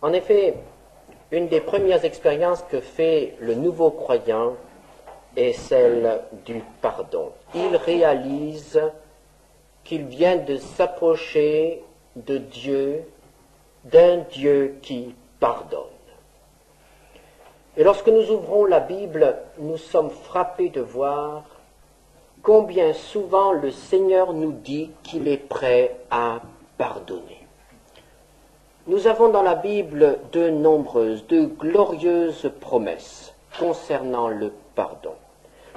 En effet, une des premières expériences que fait le nouveau croyant est celle du pardon. Il réalise qu'il vient de s'approcher de Dieu, d'un Dieu qui pardonne. Et lorsque nous ouvrons la Bible, nous sommes frappés de voir combien souvent le Seigneur nous dit qu'il est prêt à pardonner. Nous avons dans la Bible de nombreuses, de glorieuses promesses concernant le pardon.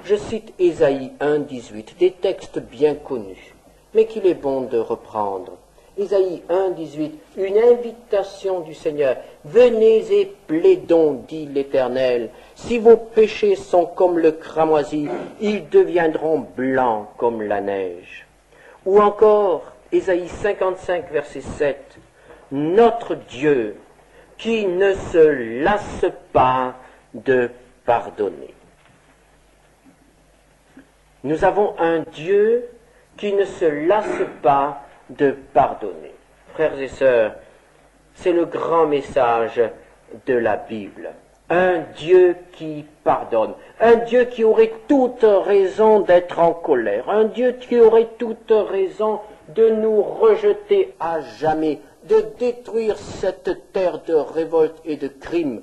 Je cite Ésaïe 1,18, des textes bien connus, mais qu'il est bon de reprendre. Ésaïe 1,18, une invitation du Seigneur. Venez et plaidons, dit l'Éternel. Si vos péchés sont comme le cramoisi, ils deviendront blancs comme la neige. Ou encore, Ésaïe 55, verset 7, notre Dieu qui ne se lasse pas de pardonner. Nous avons un Dieu qui ne se lasse pas de pardonner. Frères et sœurs, c'est le grand message de la Bible. Un Dieu qui pardonne, un Dieu qui aurait toute raison d'être en colère, un Dieu qui aurait toute raison de nous rejeter à jamais, de détruire cette terre de révolte et de crime,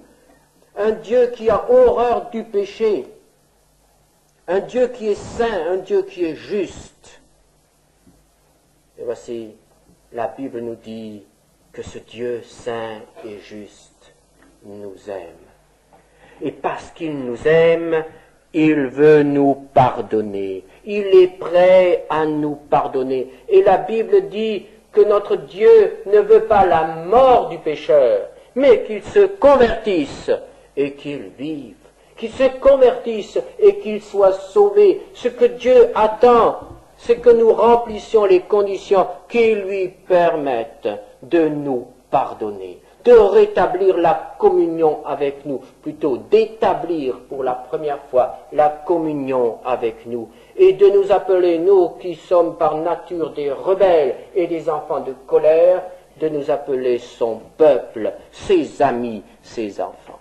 un Dieu qui a horreur du péché, un Dieu qui est saint, un Dieu qui est juste. Et voici, la Bible nous dit que ce Dieu saint et juste nous aime. Et parce qu'il nous aime, il veut nous pardonner. Il est prêt à nous pardonner. Et la Bible dit que notre Dieu ne veut pas la mort du pécheur, mais qu'il se convertisse et qu'il vive. Qu'il se convertisse et qu'il soit sauvé. Ce que Dieu attend, c'est que nous remplissions les conditions qui lui permettent de nous pardonner, de rétablir la communion avec nous, plutôt d'établir pour la première fois la communion avec nous, et de nous appeler, nous qui sommes par nature des rebelles et des enfants de colère, de nous appeler son peuple, ses amis, ses enfants.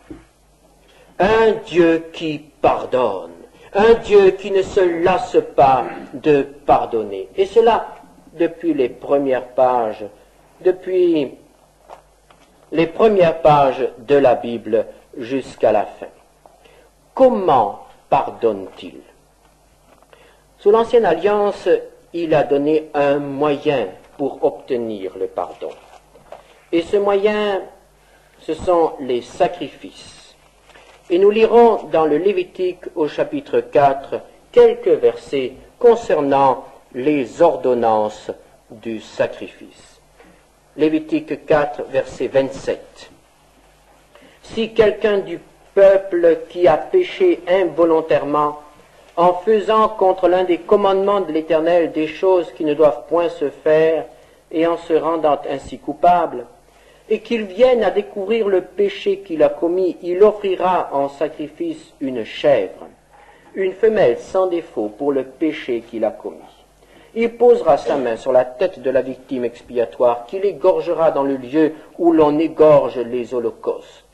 Un Dieu qui pardonne, un Dieu qui ne se lasse pas de pardonner. Et cela depuis les premières pages, depuis les premières pages de la Bible jusqu'à la fin. Comment pardonne-t-il? Sous l'Ancienne Alliance, il a donné un moyen pour obtenir le pardon. Et ce moyen, ce sont les sacrifices. Et nous lirons dans le Lévitique au chapitre 4 quelques versets concernant les ordonnances du sacrifice. Lévitique 4, verset 27. Si quelqu'un du peuple qui a péché involontairement, en faisant contre l'un des commandements de l'Éternel des choses qui ne doivent point se faire, et en se rendant ainsi coupable, et qu'il vienne à découvrir le péché qu'il a commis, il offrira en sacrifice une chèvre, une femelle sans défaut pour le péché qu'il a commis. Il posera sa main sur la tête de la victime expiatoire, qu'il égorgera dans le lieu où l'on égorge les holocaustes.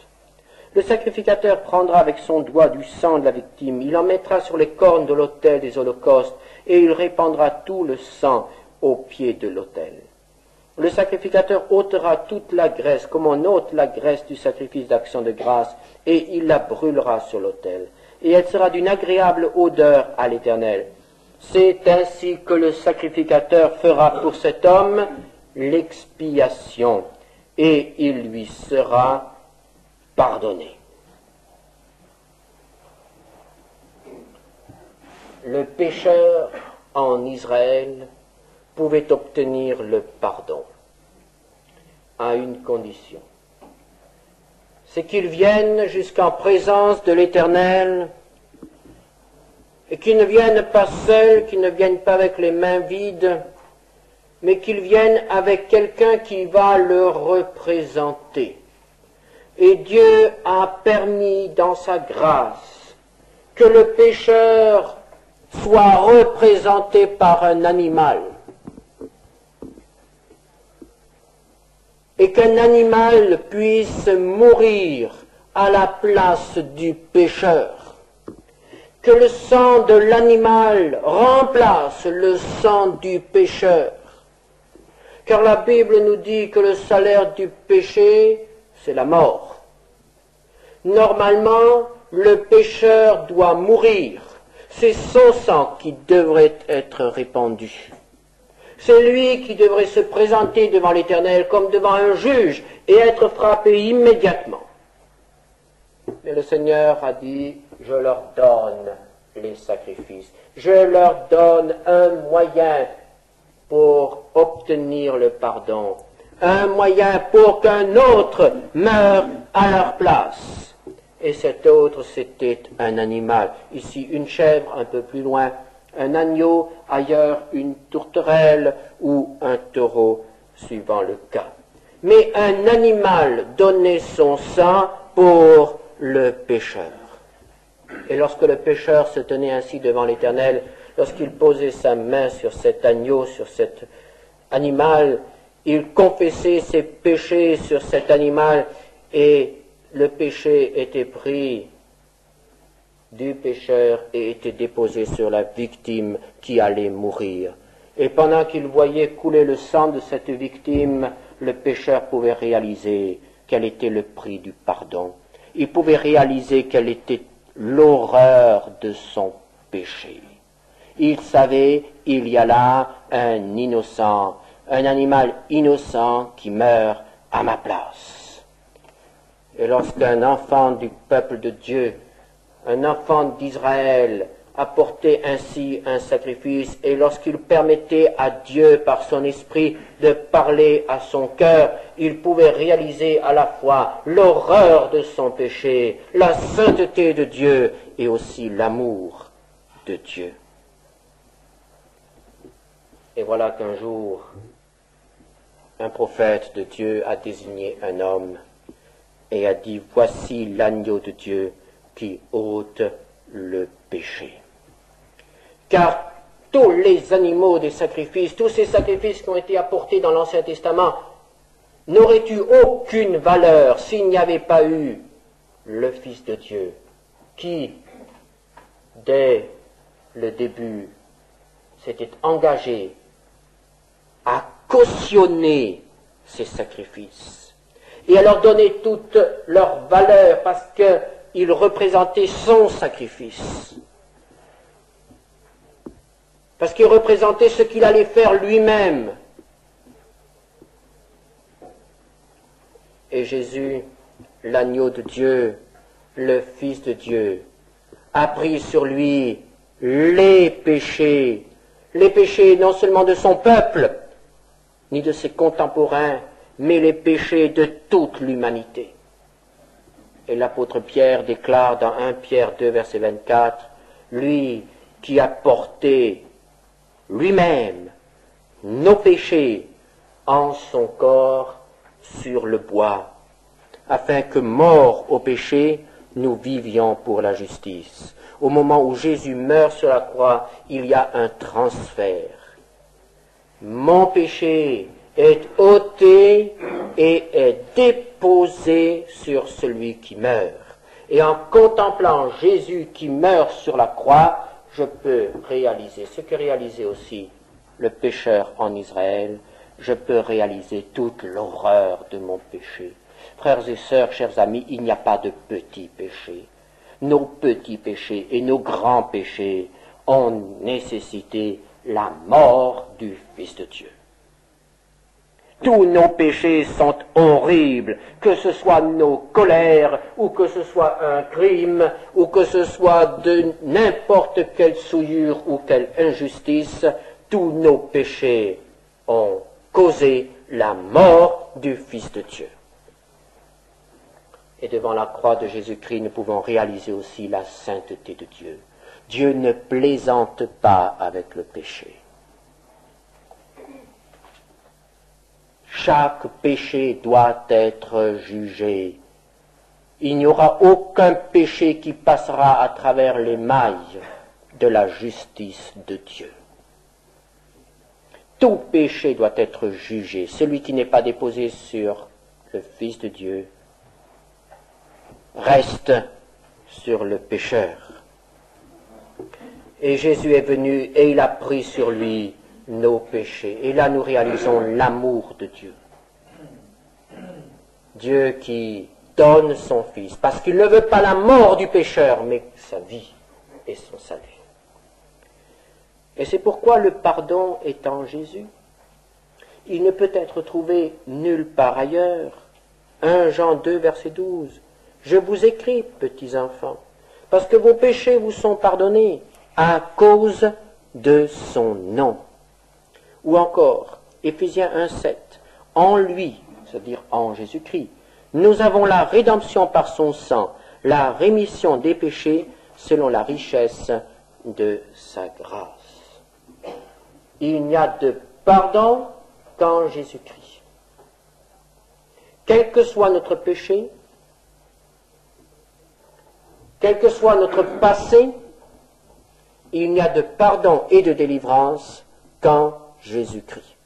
Le sacrificateur prendra avec son doigt du sang de la victime, il en mettra sur les cornes de l'autel des holocaustes, et il répandra tout le sang au pied de l'autel. Le sacrificateur ôtera toute la graisse, comme on ôte la graisse du sacrifice d'action de grâce, et il la brûlera sur l'autel. Et elle sera d'une agréable odeur à l'Éternel. C'est ainsi que le sacrificateur fera pour cet homme l'expiation, et il lui sera pardonné. Le pécheur en Israël pouvait obtenir le pardon à une condition. C'est qu'il vienne jusqu'en présence de l'Éternel et qu'il ne vienne pas seul, qu'il ne vienne pas avec les mains vides, mais qu'il vienne avec quelqu'un qui va le représenter. Et Dieu a permis dans sa grâce que le pécheur soit représenté par un animal. et qu'un animal puisse mourir à la place du pécheur, que le sang de l'animal remplace le sang du pécheur, car la Bible nous dit que le salaire du péché, c'est la mort. Normalement, le pécheur doit mourir. C'est son sang qui devrait être répandu. C'est lui qui devrait se présenter devant l'Éternel comme devant un juge et être frappé immédiatement. Mais le Seigneur a dit, je leur donne les sacrifices. Je leur donne un moyen pour obtenir le pardon. Un moyen pour qu'un autre meure à leur place. Et cet autre, c'était un animal. Ici, une chèvre, un peu plus loin, un agneau, ailleurs, une tourterelle ou un taureau, suivant le cas. Mais un animal donnait son sang pour le pécheur. Et lorsque le pécheur se tenait ainsi devant l'Éternel, lorsqu'il posait sa main sur cet agneau, sur cet animal, il confessait ses péchés sur cet animal et le péché était pris du pécheur et était déposé sur la victime qui allait mourir. Et pendant qu'il voyait couler le sang de cette victime, le pécheur pouvait réaliser quel était le prix du pardon. Il pouvait réaliser quelle était l'horreur de son péché. Il savait, il y a là un innocent, un animal innocent qui meurt à ma place. Et lorsqu'un enfant du peuple de Dieu, un enfant d'Israël, apportait ainsi un sacrifice, et lorsqu'il permettait à Dieu par son esprit de parler à son cœur, il pouvait réaliser à la fois l'horreur de son péché, la sainteté de Dieu et aussi l'amour de Dieu. Et voilà qu'un jour, un prophète de Dieu a désigné un homme et a dit, voici l'agneau de Dieu qui ôte le péché. Car tous les animaux des sacrifices, tous ces sacrifices qui ont été apportés dans l'Ancien Testament, n'auraient eu aucune valeur s'il n'y avait pas eu le Fils de Dieu, qui, dès le début, s'était engagé à cautionner ces sacrifices et à leur donner toute leur valeur parce qu'il représentait son sacrifice, parce qu'il représentait ce qu'il allait faire lui-même. Et Jésus, l'agneau de Dieu, le Fils de Dieu, a pris sur lui les péchés non seulement de son peuple, ni de ses contemporains, mais les péchés de toute l'humanité. Et l'apôtre Pierre déclare dans 1 Pierre 2, verset 24, lui qui a porté lui-même nos péchés en son corps sur le bois, afin que, morts au péché, nous vivions pour la justice. Au moment où Jésus meurt sur la croix, il y a un transfert. Mon péché est ôté et est déposé sur celui qui meurt. Et en contemplant Jésus qui meurt sur la croix, je peux réaliser ce que réalisait aussi le pécheur en Israël. Je peux réaliser toute l'horreur de mon péché. Frères et sœurs, chers amis, il n'y a pas de petits péchés. Nos petits péchés et nos grands péchés ont nécessité la mort du Fils de Dieu. Tous nos péchés sont horribles, que ce soit nos colères, ou que ce soit un crime, ou que ce soit de n'importe quelle souillure ou quelle injustice, tous nos péchés ont causé la mort du Fils de Dieu. Et devant la croix de Jésus-Christ, nous pouvons réaliser aussi la sainteté de Dieu. Dieu ne plaisante pas avec le péché. Chaque péché doit être jugé. Il n'y aura aucun péché qui passera à travers les mailles de la justice de Dieu. tout péché doit être jugé. Celui qui n'est pas déposé sur le Fils de Dieu reste sur le pécheur. Et Jésus est venu et il a pris sur lui nos péchés. Et là nous réalisons l'amour de Dieu. Dieu qui donne son Fils, parce qu'il ne veut pas la mort du pécheur, mais sa vie et son salut. Et c'est pourquoi le pardon est en Jésus. Il ne peut être trouvé nulle part ailleurs. 1 Jean 2, verset 12. Je vous écris, petits enfants, parce que vos péchés vous sont pardonnés à cause de son nom. Ou encore, Éphésiens 1, 7. En lui, c'est-à-dire en Jésus-Christ, nous avons la rédemption par son sang, la rémission des péchés selon la richesse de sa grâce. Il n'y a de pardon qu'en Jésus-Christ. Quel que soit notre péché, quel que soit notre passé, il n'y a de pardon et de délivrance qu'en Jésus-Christ.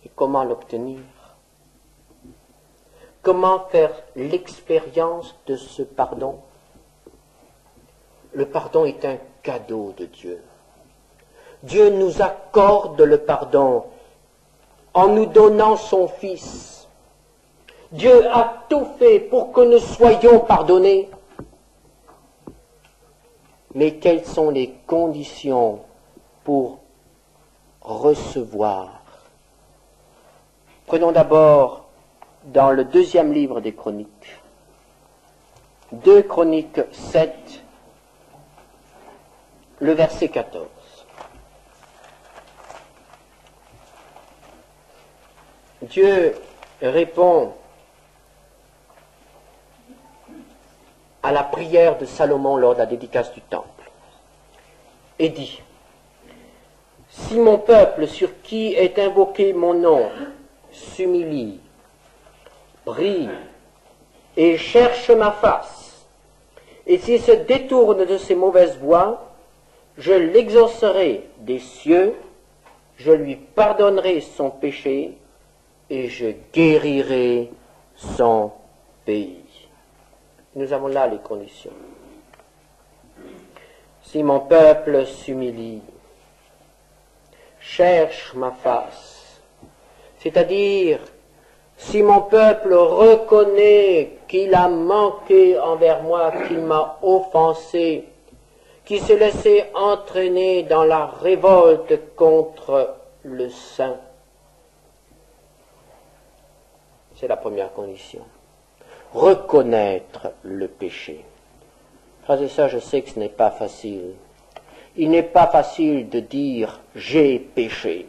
Et comment l'obtenir? Comment faire l'expérience de ce pardon? Le pardon est un cadeau de Dieu. Dieu nous accorde le pardon en nous donnant son Fils. Dieu a tout fait pour que nous soyons pardonnés. Mais quelles sont les conditions pour recevoir? Prenons d'abord dans le 2e livre des Chroniques, 2 Chroniques 7, le verset 14. Dieu répond à la prière de Salomon lors de la dédicace du temple et dit: si mon peuple sur qui est invoqué mon nom s'humilie, prie et cherche ma face, et s'il se détourne de ses mauvaises voies, je l'exaucerai des cieux, je lui pardonnerai son péché et je guérirai son pays. Nous avons là les conditions. Si mon peuple s'humilie, cherche ma face, c'est-à-dire si mon peuple reconnaît qu'il a manqué envers moi, qu'il m'a offensé, qu'il s'est laissé entraîner dans la révolte contre le saint, c'est la première condition. Reconnaître le péché. Frères et sœurs, je sais que ce n'est pas facile. Il n'est pas facile de dire « j'ai péché ».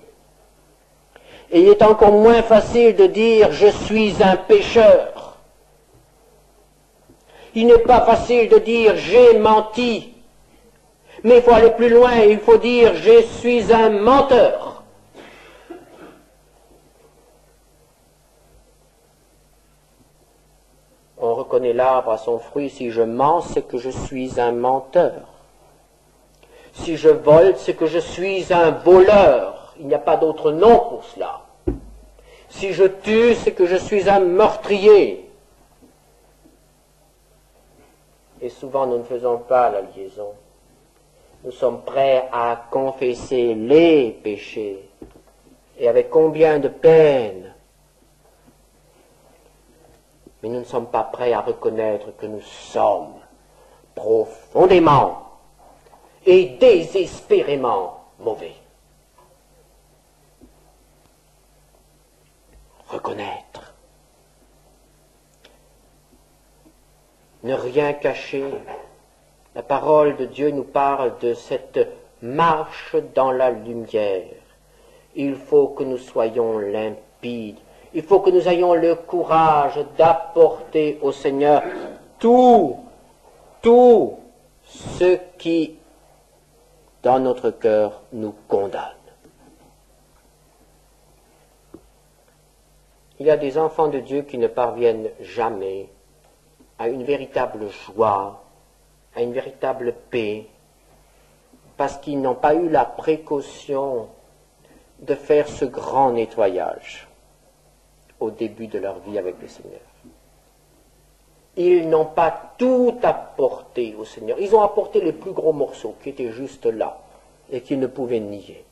Et il est encore moins facile de dire « je suis un pécheur ». Il n'est pas facile de dire « j'ai menti ». Mais il faut aller plus loin, il faut dire « je suis un menteur ». On reconnaît l'arbre à son fruit. Si je mens, c'est que je suis un menteur. Si je vole, c'est que je suis un voleur. Il n'y a pas d'autre nom pour cela. Si je tue, c'est que je suis un meurtrier. Et souvent, nous ne faisons pas la liaison. Nous sommes prêts à confesser les péchés. Et avec combien de peine. Mais nous ne sommes pas prêts à reconnaître que nous sommes profondément et désespérément mauvais. Reconnaître. Ne rien cacher. La parole de Dieu nous parle de cette marche dans la lumière. Il faut que nous soyons limpides. Il faut que nous ayons le courage d'apporter au Seigneur tout ce qui, dans notre cœur, nous condamne. Il y a des enfants de Dieu qui ne parviennent jamais à une véritable joie, à une véritable paix, parce qu'ils n'ont pas eu la précaution de faire ce grand nettoyage au début de leur vie avec le Seigneur. Ils n'ont pas tout apporté au Seigneur. Ils ont apporté les plus gros morceaux qui étaient juste là et qu'ils ne pouvaient nier.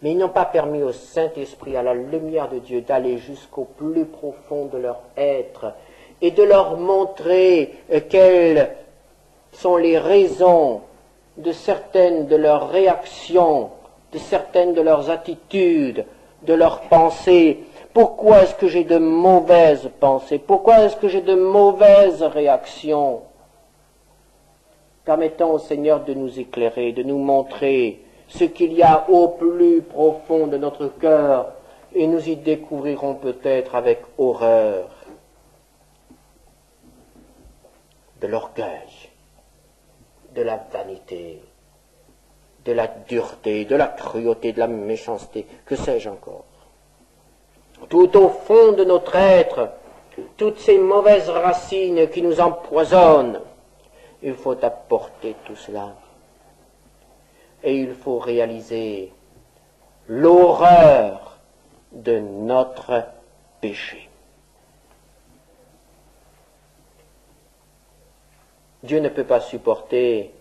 Mais ils n'ont pas permis au Saint-Esprit, à la lumière de Dieu, d'aller jusqu'au plus profond de leur être et de leur montrer quelles sont les raisons de certaines de leurs réactions, de certaines de leurs attitudes, de leurs pensées. Pourquoi est-ce que j'ai de mauvaises pensées? Pourquoi est-ce que j'ai de mauvaises réactions? Permettons au Seigneur de nous éclairer, de nous montrer ce qu'il y a au plus profond de notre cœur, et nous y découvrirons peut-être avec horreur de l'orgueil, de la vanité, de la dureté, de la cruauté, de la méchanceté, que sais-je encore. Tout au fond de notre être, toutes ces mauvaises racines qui nous empoisonnent, il faut apporter tout cela. Et il faut réaliser l'horreur de notre péché. Dieu ne peut pas supporter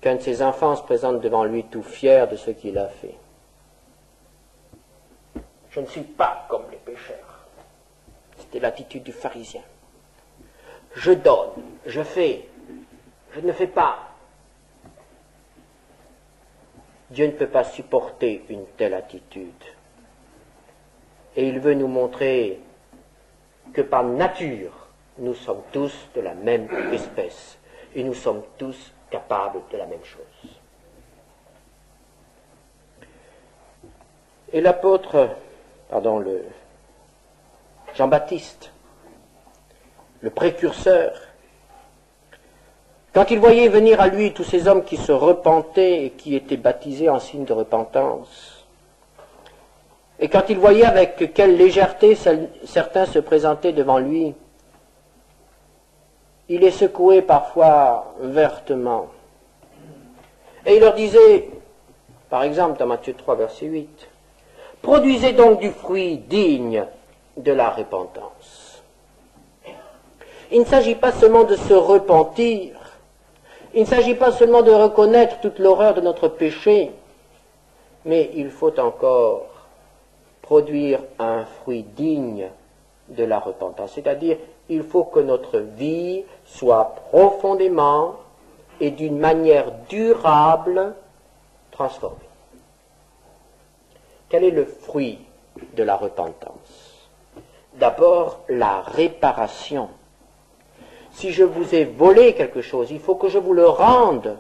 qu'un de ses enfants se présente devant lui tout fier de ce qu'il a fait. Je ne suis pas comme les pécheurs. C'était l'attitude du pharisien. Je donne, je fais, je ne fais pas. Dieu ne peut pas supporter une telle attitude. Et il veut nous montrer que par nature, nous sommes tous de la même espèce. Et nous sommes tous capables de la même chose. Et l'apôtre, le Jean-Baptiste, le précurseur, quand il voyait venir à lui tous ces hommes qui se repentaient et qui étaient baptisés en signe de repentance, et quand il voyait avec quelle légèreté certains se présentaient devant lui, il les secouait parfois vertement. Et il leur disait, par exemple dans Matthieu 3, verset 8, « Produisez donc du fruit digne de la repentance. » Il ne s'agit pas seulement de se repentir, il ne s'agit pas seulement de reconnaître toute l'horreur de notre péché, mais il faut encore produire un fruit digne de la repentance. C'est-à-dire, il faut que notre vie soit profondément et d'une manière durable transformée. Quel est le fruit de la repentance? D'abord, la réparation. Si je vous ai volé quelque chose, il faut que je vous le rende.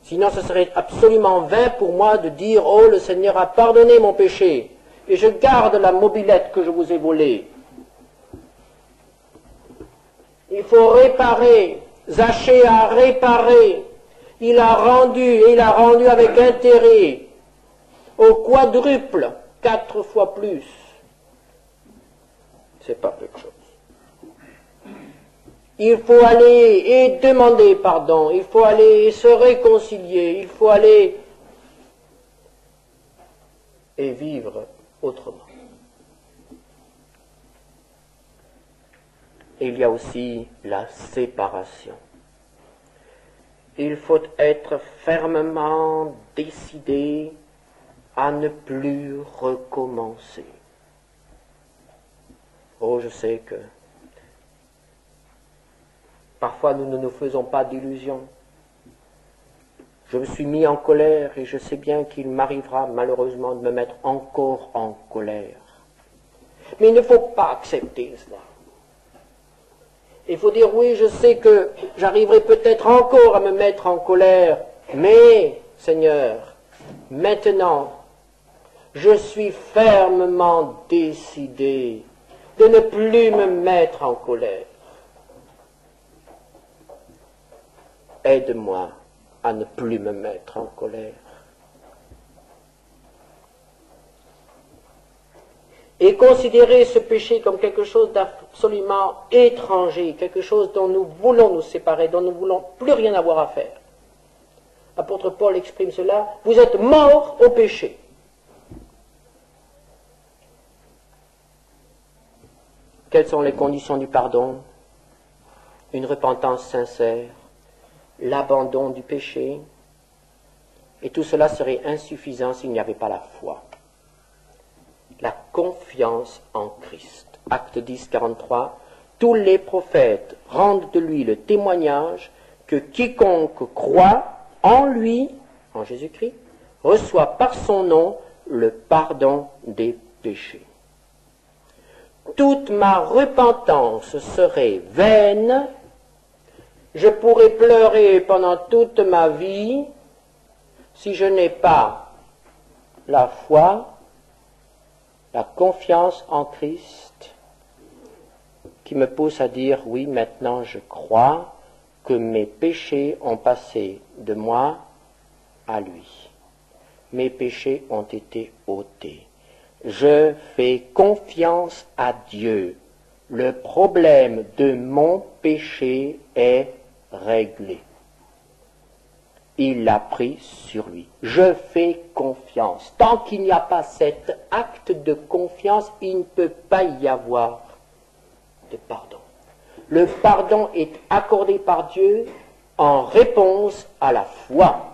Sinon, ce serait absolument vain pour moi de dire « Oh, le Seigneur a pardonné mon péché, et je garde la mobilette que je vous ai volée. » Il faut réparer. Zachée a réparé. Il a rendu, et il a rendu avec intérêt, au quadruple, 4 fois plus. C'est pas quelque chose. Il faut aller et demander pardon, il faut aller se réconcilier, il faut aller et vivre autrement. Et il y a aussi la séparation. Il faut être fermement décidé à ne plus recommencer. Oh, je sais que parfois, nous ne nous faisons pas d'illusions. Je me suis mis en colère et je sais bien qu'il m'arrivera malheureusement de me mettre encore en colère. Mais il ne faut pas accepter cela. Il faut dire oui, je sais que j'arriverai peut-être encore à me mettre en colère, mais, Seigneur, maintenant, je suis fermement décidé de ne plus me mettre en colère. Aide-moi à ne plus me mettre en colère. et considérer ce péché comme quelque chose d'absolument étranger, quelque chose dont nous voulons nous séparer, dont nous ne voulons plus rien avoir à faire. L'apôtre Paul exprime cela, vous êtes morts au péché. Quelles sont les conditions du pardon? Une repentance sincère, l'abandon du péché, et tout cela serait insuffisant s'il n'y avait pas la foi. La confiance en Christ. Acte 10, 43. Tous les prophètes rendent de lui le témoignage que quiconque croit en lui, en Jésus-Christ, reçoit par son nom le pardon des péchés. Toute ma repentance serait vaine, je pourrais pleurer pendant toute ma vie si je n'ai pas la foi, la confiance en Christ, qui me pousse à dire, oui, maintenant je crois que mes péchés ont passé de moi à lui. Mes péchés ont été ôtés. Je fais confiance à Dieu. Le problème de mon péché est réglé. Il l'a pris sur lui. Je fais confiance. Tant qu'il n'y a pas cet acte de confiance, il ne peut pas y avoir de pardon. Le pardon est accordé par Dieu en réponse à la foi.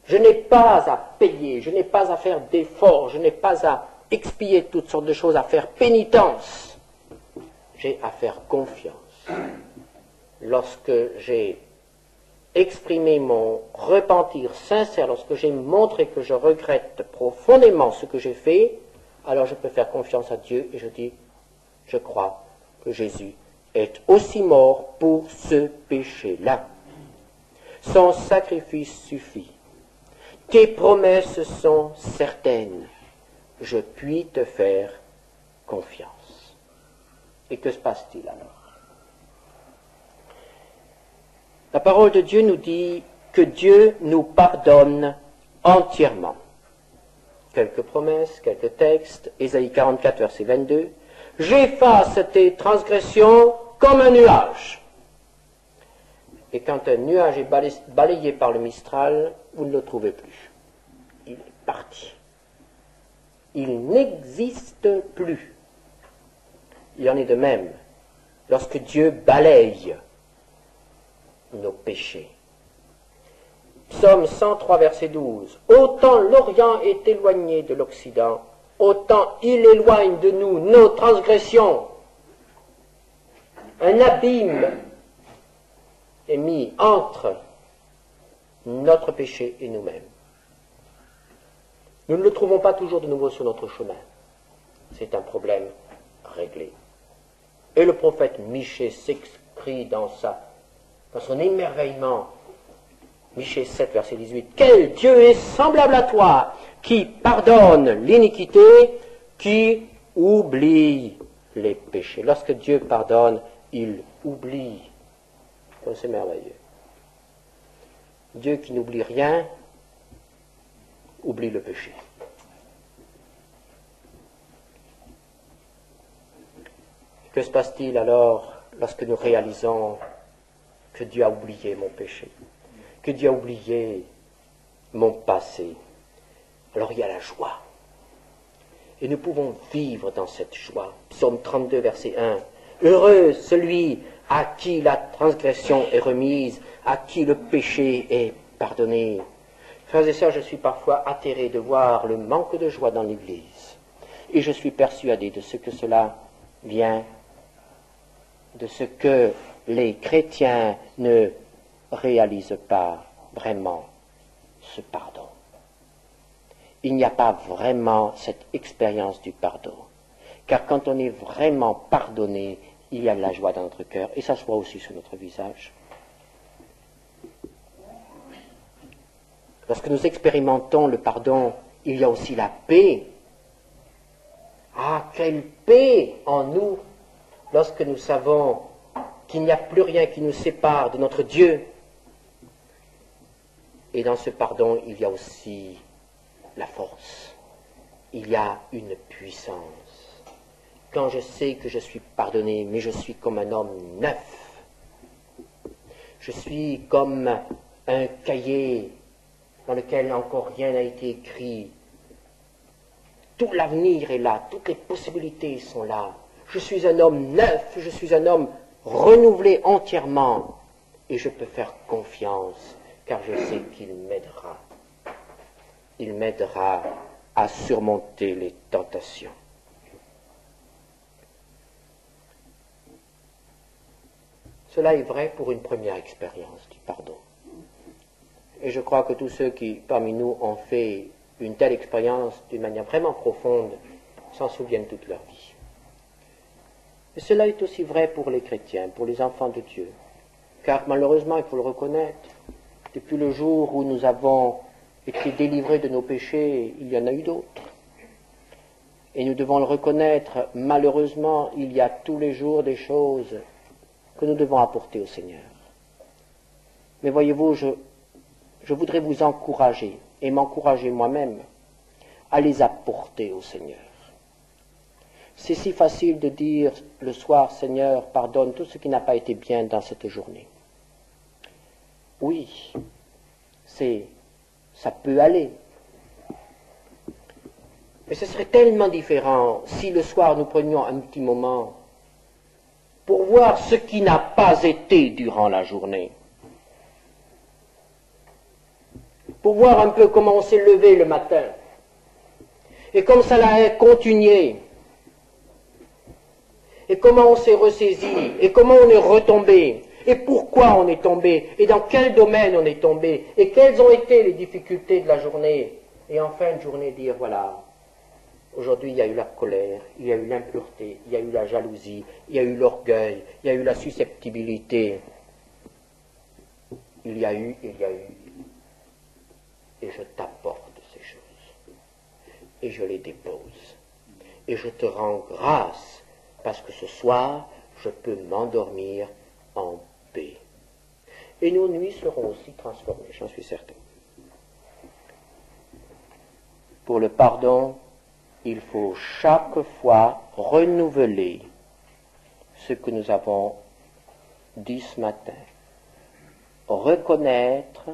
Je n'ai pas à payer, je n'ai pas à faire d'efforts, je n'ai pas à expier toutes sortes de choses, à faire pénitence. J'ai à faire confiance. Lorsque j'ai exprimé mon repentir sincère, lorsque j'ai montré que je regrette profondément ce que j'ai fait, alors je peux faire confiance à Dieu et je dis, je crois que Jésus est aussi mort pour ce péché-là. Son sacrifice suffit. Tes promesses sont certaines. Je puis te faire confiance. Et que se passe-t-il alors? La parole de Dieu nous dit que Dieu nous pardonne entièrement. Quelques promesses, quelques textes. Ésaïe 44, verset 22. J'efface tes transgressions comme un nuage. Et quand un nuage est balayé par le Mistral, vous ne le trouvez plus. Il est parti. Il n'existe plus. Il en est de même lorsque Dieu balaye nos péchés. Psaume 103, verset 12. Autant l'Orient est éloigné de l'Occident, autant il éloigne de nous nos transgressions. Un abîme est mis entre notre péché et nous-mêmes. Nous ne le trouvons pas toujours de nouveau sur notre chemin. C'est un problème réglé. Et le prophète Michée s'écrie dans son émerveillement. Michée 7, verset 18. Quel Dieu est semblable à toi, qui pardonne l'iniquité, qui oublie les péchés. Lorsque Dieu pardonne, il oublie. Oh, c'est merveilleux. Dieu qui n'oublie rien, oublie le péché. Que se passe-t-il alors lorsque nous réalisons que Dieu a oublié mon péché, que Dieu a oublié mon passé? Alors il y a la joie. Et nous pouvons vivre dans cette joie. Psaume 32, verset 1. Heureux celui à qui la transgression est remise, à qui le péché est pardonné. Frères et sœurs, je suis parfois atterré de voir le manque de joie dans l'Église. Et je suis persuadé de ce que cela vient, de ce que les chrétiens ne réalisent pas vraiment ce pardon. Il n'y a pas vraiment cette expérience du pardon. Car quand on est vraiment pardonné, il y a de la joie dans notre cœur, et ça se voit aussi sur notre visage. Lorsque nous expérimentons le pardon, il y a aussi la paix. Ah, quelle paix en nous, lorsque nous savons qu'il n'y a plus rien qui nous sépare de notre Dieu. Et dans ce pardon, il y a aussi la force, il y a une puissance. Quand je sais que je suis pardonné, mais je suis comme un homme neuf. Je suis comme un cahier dans lequel encore rien n'a été écrit. Tout l'avenir est là, toutes les possibilités sont là. Je suis un homme neuf, je suis un homme renouvelé entièrement. Et je peux faire confiance, car je sais qu'il m'aidera. Il m'aidera à surmonter les tentations. Cela est vrai pour une première expérience du pardon. Et je crois que tous ceux qui, parmi nous, ont fait une telle expérience d'une manière vraiment profonde, s'en souviennent toute leur vie. Et cela est aussi vrai pour les chrétiens, pour les enfants de Dieu. Car malheureusement, il faut le reconnaître, depuis le jour où nous avons été délivrés de nos péchés, il y en a eu d'autres. Et nous devons le reconnaître, malheureusement, il y a tous les jours des choses que nous devons apporter au Seigneur. Mais voyez-vous, je voudrais vous encourager, et m'encourager moi-même, à les apporter au Seigneur. C'est si facile de dire le soir, Seigneur, pardonne tout ce qui n'a pas été bien dans cette journée. Oui, ça peut aller. Mais ce serait tellement différent si le soir nous prenions un petit moment pour voir ce qui n'a pas été durant la journée. Pour voir un peu comment on s'est levé le matin. Et comme ça l'a continué. Et comment on s'est ressaisi. Et comment on est retombé. Et pourquoi on est tombé. Et dans quel domaine on est tombé. Et quelles ont été les difficultés de la journée. Et en fin de journée dire, voilà, aujourd'hui il y a eu la colère, il y a eu l'impureté, il y a eu la jalousie, il y a eu l'orgueil, il y a eu la susceptibilité. Il y a eu. Et je t'apporte ces choses. Et je les dépose. Et je te rends grâce, parce que ce soir, je peux m'endormir en paix. Et nos nuits seront aussi transformées, j'en suis certain. Pour le pardon, il faut chaque fois renouveler ce que nous avons dit ce matin. Reconnaître,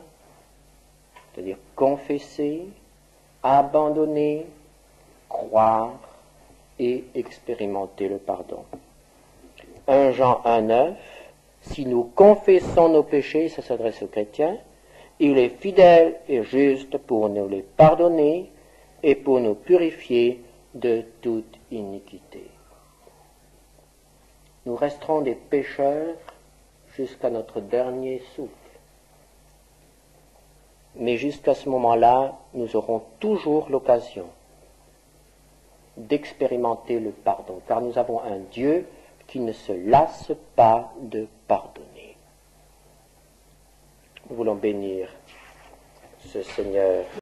c'est-à-dire confesser, abandonner, croire et expérimenter le pardon. 1 Jean 1,9, si nous confessons nos péchés, ça s'adresse aux chrétiens, il est fidèle et juste pour nous les pardonner et pour nous purifier de toute iniquité. Nous resterons des pécheurs jusqu'à notre dernier souffle. Mais jusqu'à ce moment-là, nous aurons toujours l'occasion d'expérimenter le pardon, car nous avons un Dieu qui ne se lasse pas de pardonner. Nous voulons bénir ce Seigneur.